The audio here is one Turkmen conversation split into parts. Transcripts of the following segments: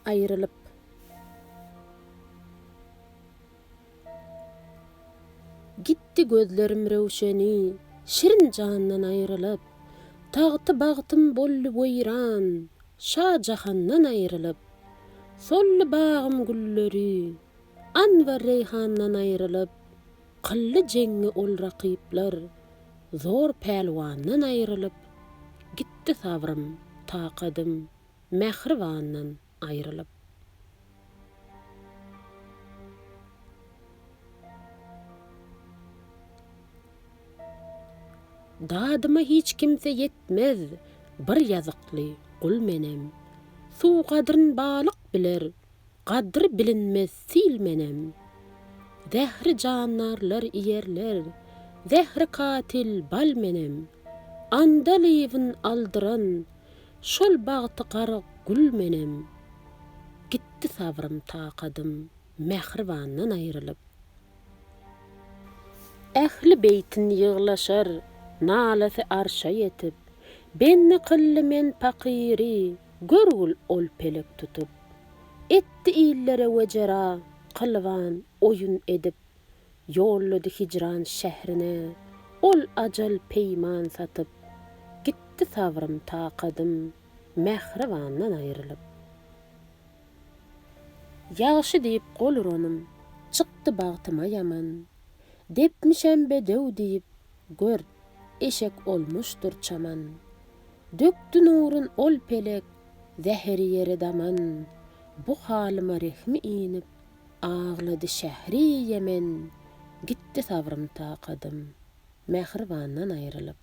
ayrılıp. Gitti gözlerim rewşeni, şirin jandan ayrılıp. Tağtı bağtım bollu boyran, şa jahandan ayrılıp. Sollu bağım gülleri, Anvar reyhandan ayrılıp. Qıllı jengi ol raqiblar, zor pelwandan ayrılıp. Gitti sabrım, taqadım, mehribandan ayrılıp. Dadıma hiç kimse yetmez, bir yazıklı kul menem. Su qadrın balık biler, qadrı bilinmez sil menem. Zehri canlarlar iyerler, zehri katil bal menem. Andalivin aldıran, şol bağıtı qarı gül menem. Gitti sabrım taqadım, mehribandan ayrılıp. Ehli beytin yığlaşar, nalası arşa yetip. Benni qıllı men paqiri, görgül ol pelek tutup. Etti illere vecera, qılvan oyun edip. Yolladı hicran şehrine, ol ajal peyman satıp. Gitti sabrım taqadım, mehribandan ayrılıp. Yaxşı deyip qolur onum, çıktı bağtıma yaman. Depmişem bedev deyip, gör, eşek olmuştur çaman. Döktü nurun ol pelek, zehri yeri daman. Bu halıma rehmi inip, ağladı şehri Yemen. Gitti sabrım taqadım, mehribandan ayrılıp.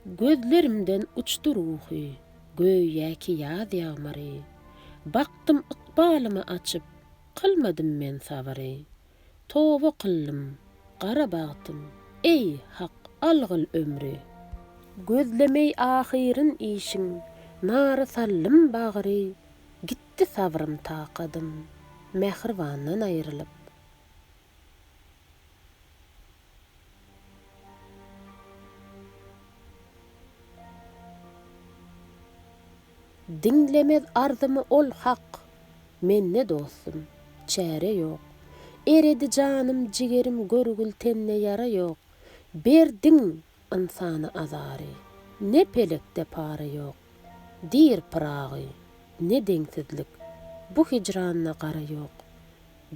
Gözlerimden uçtu ruhi, göýäki ýaz ýağmary. Baktım ıqbalymy açyp, qılmadım men sabary. Toba qıllym, qara bagtym, ey haq algyl ömrü. Gözlemey ahirin işin, nary sallym bagry. Gitti sabrym taqadım, mehribandan ayrılıp. Dinlemez arzymy ol haq, men ne dostum, çäre ýok. Eredi canım, jigerim, görgül tenne yara ýok. Berdiň insany azary, ne pelekde para ýok. Dir pyragy, ne deňsizlik, bu hicranyna gara ýok.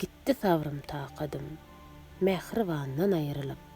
Gitti sabrym taqadım, mehribandan ayrılıp.